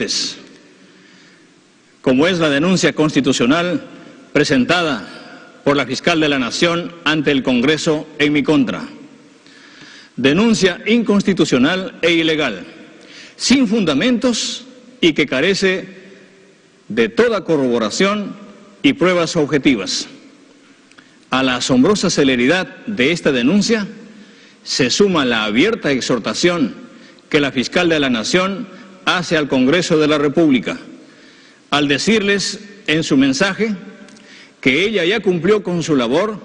precedentes, como es la denuncia constitucional presentada por la fiscal de la Nación ante el Congreso en mi contra. Denuncia inconstitucional e ilegal, sin fundamentos y que carece de toda corroboración y pruebas objetivas. A la asombrosa celeridad de esta denuncia se suma la abierta exhortación que la fiscal de la Nación hace al Congreso de la República, al decirles en su mensaje que ella ya cumplió con su labor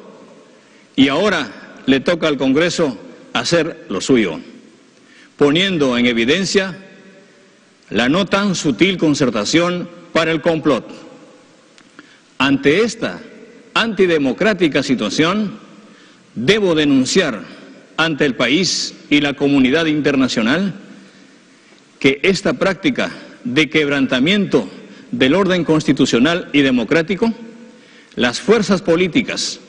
y ahora le toca al Congreso hacer lo suyo, poniendo en evidencia la no tan sutil concertación para el complot. Ante esta antidemocrática situación, debo denunciar ante el país y la comunidad internacional que esta práctica de quebrantamiento del orden constitucional y democrático, las fuerzas políticas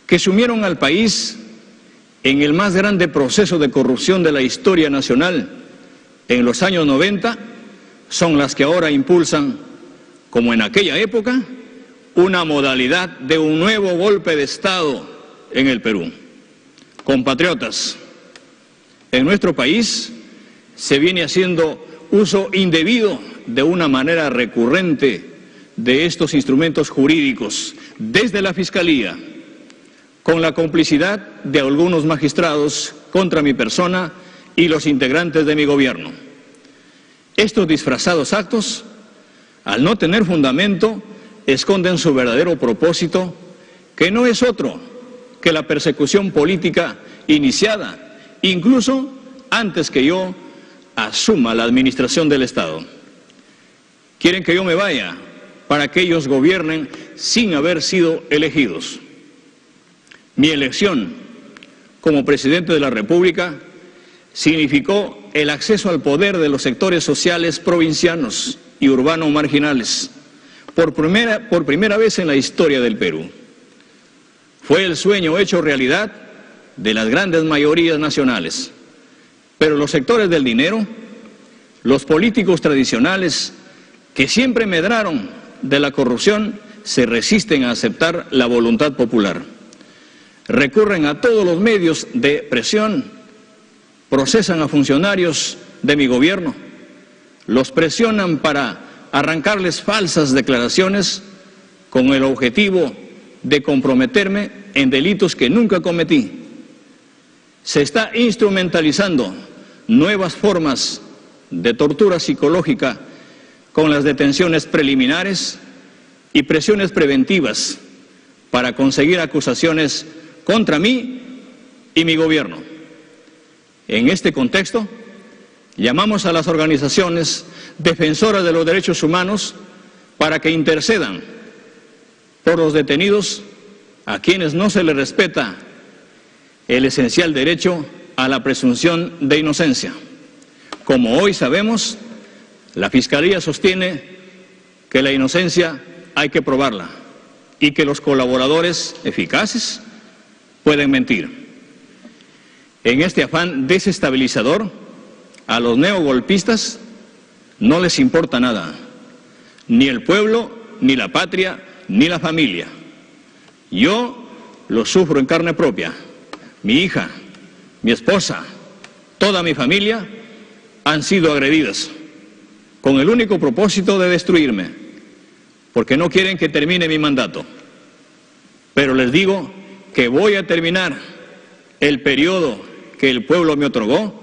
que sumieron al país en el más grande proceso de corrupción de la historia nacional en los años 90, son las que ahora impulsan, como en aquella época, una modalidad de un nuevo golpe de Estado en el Perú. Compatriotas, en nuestro país se viene haciendo uso indebido de una manera recurrente de estos instrumentos jurídicos desde la Fiscalía, con la complicidad de algunos magistrados contra mi persona y los integrantes de mi gobierno. Estos disfrazados actos, al no tener fundamento, esconden su verdadero propósito, que no es otro que la persecución política iniciada, incluso antes que yo asuma la administración del Estado. Quieren que yo me vaya para que ellos gobiernen sin haber sido elegidos. Mi elección como presidente de la República significó el acceso al poder de los sectores sociales provincianos y urbanos marginales, por primera vez en la historia del Perú. Fue el sueño hecho realidad de las grandes mayorías nacionales, pero los sectores del dinero, los políticos tradicionales, que siempre medraron de la corrupción, se resisten a aceptar la voluntad popular. Recurren a todos los medios de presión, procesan a funcionarios de mi gobierno, los presionan para arrancarles falsas declaraciones con el objetivo de comprometerme en delitos que nunca cometí. Se está instrumentalizando nuevas formas de tortura psicológica con las detenciones preliminares y presiones preventivas para conseguir acusaciones contra mí y mi gobierno. En este contexto, llamamos a las organizaciones defensoras de los derechos humanos para que intercedan por los detenidos a quienes no se les respeta el esencial derecho a la presunción de inocencia. Como hoy sabemos, la Fiscalía sostiene que la inocencia hay que probarla y que los colaboradores eficaces pueden mentir. En este afán desestabilizador, a los neogolpistas no les importa nada, ni el pueblo, ni la patria, ni la familia. Yo lo sufro en carne propia. Mi hija, mi esposa, toda mi familia han sido agredidas con el único propósito de destruirme, porque no quieren que termine mi mandato. Pero les digo que voy a terminar el periodo que el pueblo me otorgó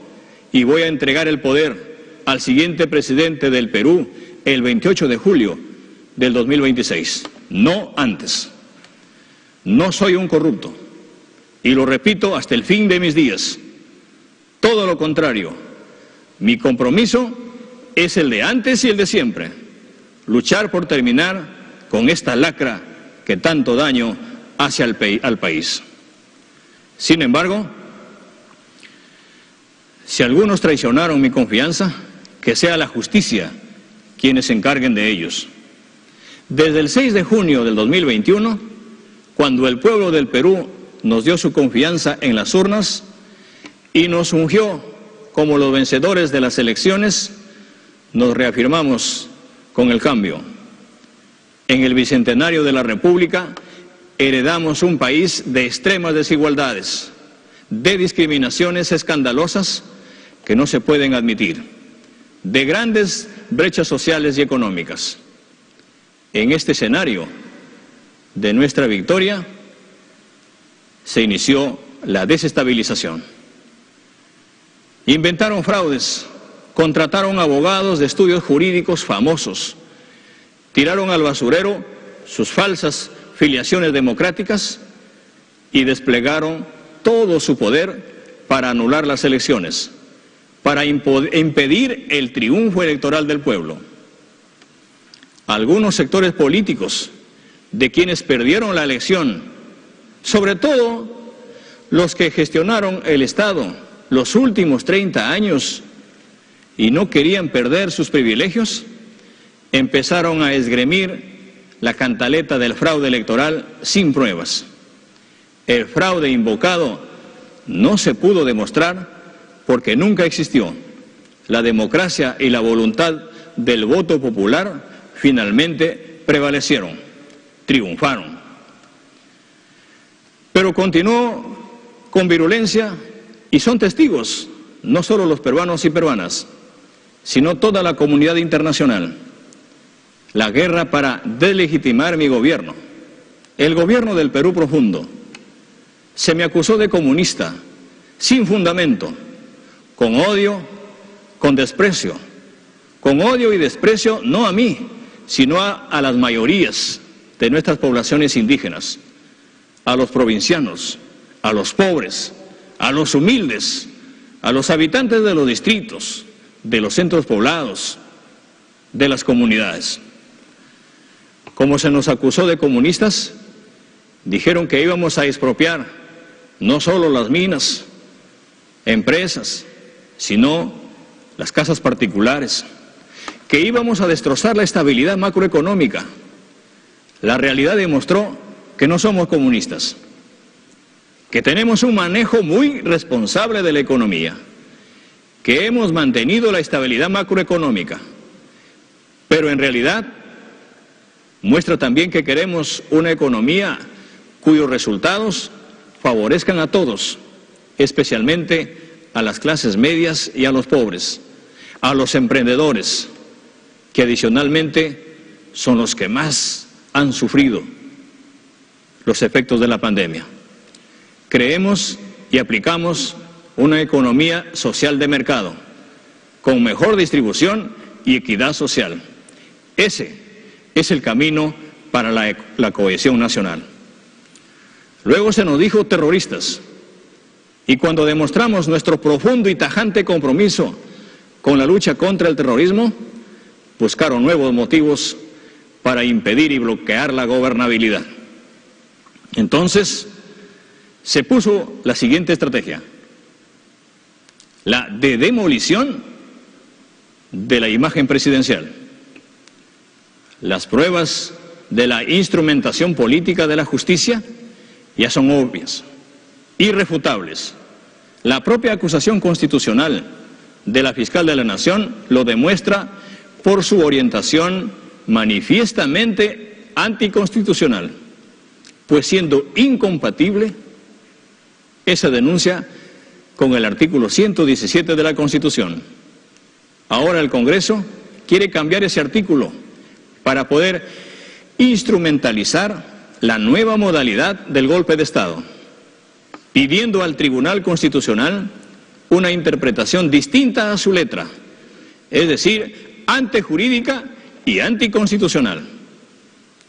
y voy a entregar el poder al siguiente presidente del Perú el 28 de julio del 2026, no antes. No soy un corrupto, y lo repito hasta el fin de mis días. Todo lo contrario, mi compromiso es el de antes y el de siempre, luchar por terminar con esta lacra que tanto daño hace al país. Sin embargo, si algunos traicionaron mi confianza, que sea la justicia quienes se encarguen de ellos. Desde el 6 de junio del 2021, cuando el pueblo del Perú nos dio su confianza en las urnas y nos ungió como los vencedores de las elecciones, nos reafirmamos con el cambio. En el bicentenario de la República heredamos un país de extremas desigualdades, de discriminaciones escandalosas que no se pueden admitir, de grandes brechas sociales y económicas. En este escenario de nuestra victoria se inició la desestabilización. Inventaron fraudes, contrataron abogados de estudios jurídicos famosos, tiraron al basurero sus falsas filiaciones democráticas y desplegaron todo su poder para anular las elecciones, para impedir el triunfo electoral del pueblo. Algunos sectores políticos de quienes perdieron la elección, sobre todo los que gestionaron el Estado los últimos 30 años y no querían perder sus privilegios, empezaron a esgrimir la cantaleta del fraude electoral sin pruebas. El fraude invocado no se pudo demostrar porque nunca existió. La democracia y la voluntad del voto popular finalmente prevalecieron, triunfaron. Pero continuó con virulencia y son testigos no solo los peruanos y peruanas, sino toda la comunidad internacional. La guerra para deslegitimar mi gobierno, el gobierno del Perú profundo. Se me acusó de comunista, sin fundamento, con odio, con desprecio. Con odio y desprecio no a mí, sino a las mayorías de nuestras poblaciones indígenas, a los provincianos, a los pobres, a los humildes, a los habitantes de los distritos, de los centros poblados, de las comunidades. Como se nos acusó de comunistas, dijeron que íbamos a expropiar no solo las minas, empresas, sino las casas particulares, que íbamos a destrozar la estabilidad macroeconómica. La realidad demostró que no somos comunistas, que tenemos un manejo muy responsable de la economía, que hemos mantenido la estabilidad macroeconómica, pero en realidad muestra también que queremos una economía cuyos resultados favorezcan a todos, especialmente a las clases medias y a los pobres, a los emprendedores, que adicionalmente son los que más han sufrido los efectos de la pandemia. Creemos y aplicamos una economía social de mercado, con mejor distribución y equidad social. Ese es el camino para la cohesión nacional. Luego se nos dijo terroristas, y cuando demostramos nuestro profundo y tajante compromiso con la lucha contra el terrorismo, buscaron nuevos motivos para impedir y bloquear la gobernabilidad. Entonces, se puso la siguiente estrategia: la de demolición de la imagen presidencial. Las pruebas de la instrumentación política de la justicia ya son obvias, irrefutables. La propia acusación constitucional de la fiscal de la Nación lo demuestra por su orientación manifiestamente anticonstitucional, pues siendo incompatible esa denuncia con el artículo 117 de la Constitución. Ahora el Congreso quiere cambiar ese artículo para poder instrumentalizar la nueva modalidad del golpe de Estado, pidiendo al Tribunal Constitucional una interpretación distinta a su letra, es decir, antijurídica y anticonstitucional.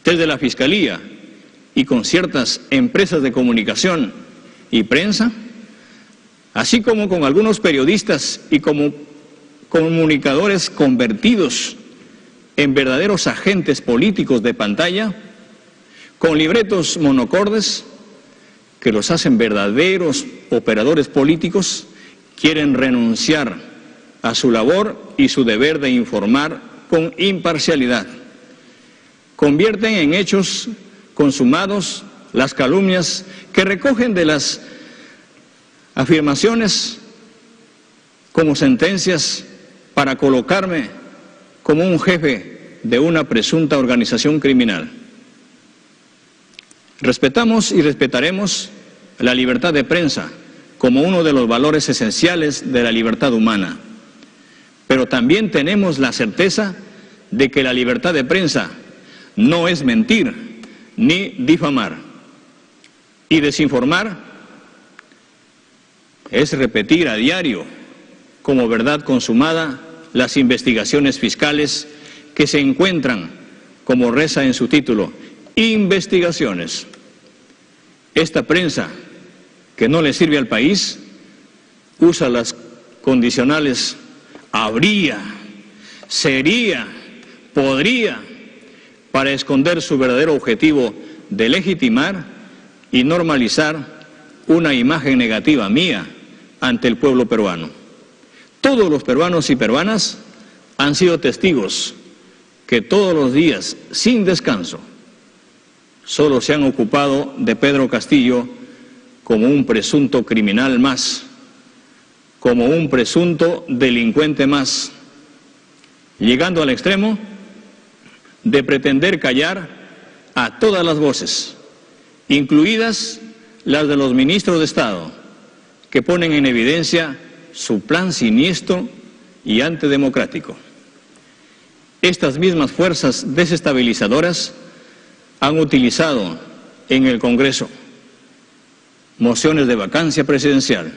Desde la Fiscalía y con ciertas empresas de comunicación y prensa, así como con algunos periodistas y como comunicadores convertidos en verdaderos agentes políticos de pantalla, con libretos monocordes que los hacen verdaderos operadores políticos, quieren renunciar a su labor y su deber de informar con imparcialidad. Convierten en hechos consumados las calumnias que recogen de las afirmaciones como sentencias para colocarme como un jefe de una presunta organización criminal. Respetamos y respetaremos la libertad de prensa como uno de los valores esenciales de la libertad humana. Pero también tenemos la certeza de que la libertad de prensa no es mentir ni difamar. Y desinformar es repetir a diario como verdad consumada las investigaciones fiscales que se encuentran, como reza en su título, investigaciones. Esta prensa que no le sirve al país usa las condicionales habría, sería, podría, para esconder su verdadero objetivo de legitimar y normalizar una imagen negativa mía ante el pueblo peruano. Todos los peruanos y peruanas han sido testigos que todos los días, sin descanso, solo se han ocupado de Pedro Castillo como un presunto criminal más, como un presunto delincuente más, llegando al extremo de pretender callar a todas las voces, incluidas las de los ministros de Estado, que ponen en evidencia su plan siniestro y antidemocrático. Estas mismas fuerzas desestabilizadoras han utilizado en el Congreso mociones de vacancia presidencial,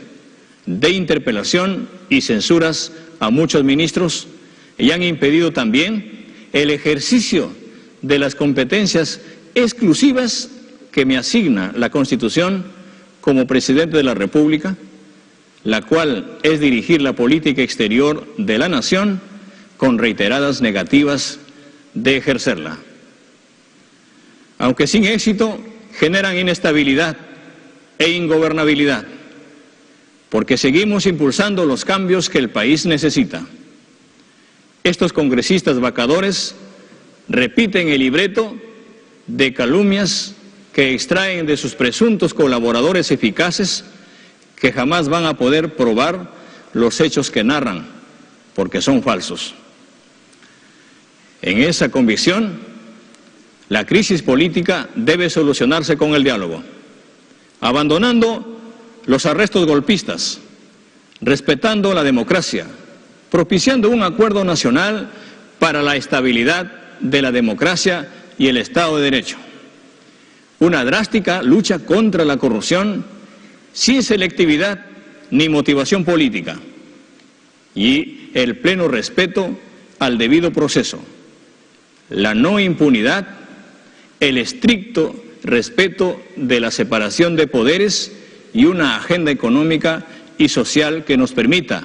de interpelación y censuras a muchos ministros, y han impedido también el ejercicio de las competencias exclusivas que me asigna la Constitución como presidente de la República, la cual es dirigir la política exterior de la nación con reiteradas negativas de ejercerla. Aunque sin éxito, generan inestabilidad e ingobernabilidad, porque seguimos impulsando los cambios que el país necesita. Estos congresistas vacadores repiten el libreto de calumnias que extraen de sus presuntos colaboradores eficaces, que jamás van a poder probar los hechos que narran, porque son falsos. En esa convicción, la crisis política debe solucionarse con el diálogo, abandonando los arrestos golpistas, respetando la democracia, propiciando un acuerdo nacional para la estabilidad de la democracia y el Estado de Derecho. Una drástica lucha contra la corrupción sin selectividad ni motivación política, y el pleno respeto al debido proceso, la no impunidad, el estricto respeto de la separación de poderes y una agenda económica y social que nos permita,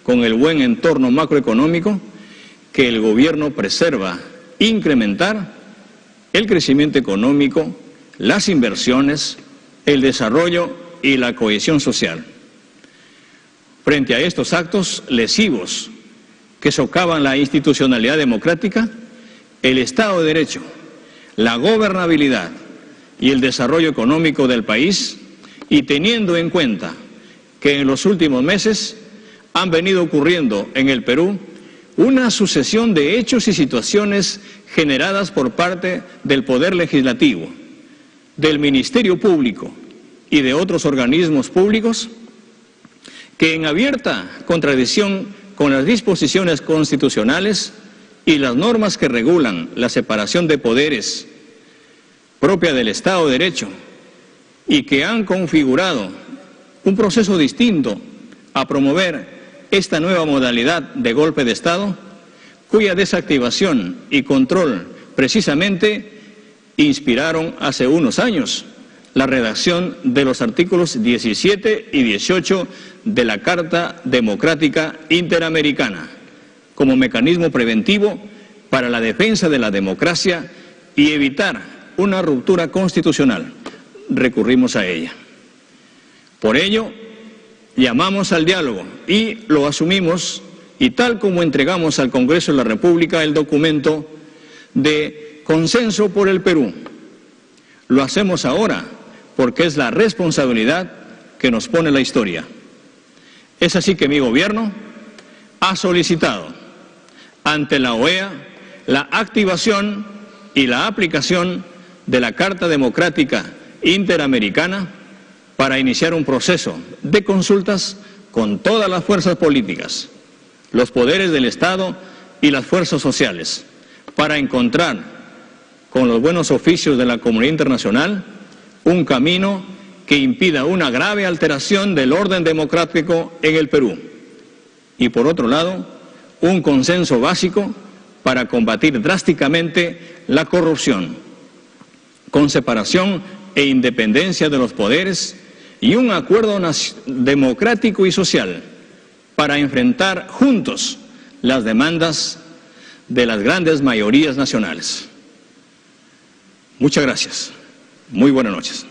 con el buen entorno macroeconómico, que el gobierno preserva, incrementar el crecimiento económico, las inversiones, el desarrollo y la cohesión social. Frente a estos actos lesivos que socavan la institucionalidad democrática, el Estado de Derecho, la gobernabilidad y el desarrollo económico del país, y teniendo en cuenta que en los últimos meses han venido ocurriendo en el Perú una sucesión de hechos y situaciones generadas por parte del Poder Legislativo, del Ministerio Público y de otros organismos públicos, que en abierta contradicción con las disposiciones constitucionales y las normas que regulan la separación de poderes propia del Estado de Derecho, y que han configurado un proceso distinto a promover esta nueva modalidad de golpe de Estado, cuya desactivación y control precisamente inspiraron hace unos años la redacción de los artículos 17 y 18 de la Carta Democrática Interamericana, como mecanismo preventivo para la defensa de la democracia y evitar una ruptura constitucional. Recurrimos a ella. Por ello, llamamos al diálogo y lo asumimos, y tal como entregamos al Congreso de la República el documento de consenso por el Perú, lo hacemos ahora porque es la responsabilidad que nos pone la historia. Es así que mi gobierno ha solicitado ante la OEA la activación y la aplicación de la Carta Democrática Interamericana para iniciar un proceso de consultas con todas las fuerzas políticas, los poderes del Estado y las fuerzas sociales, para encontrar, con los buenos oficios de la comunidad internacional, un camino que impida una grave alteración del orden democrático en el Perú. Y por otro lado, un consenso básico para combatir drásticamente la corrupción, con separación e independencia de los poderes y un acuerdo democrático y social para enfrentar juntos las demandas de las grandes mayorías nacionales. Muchas gracias. Muy buenas noches.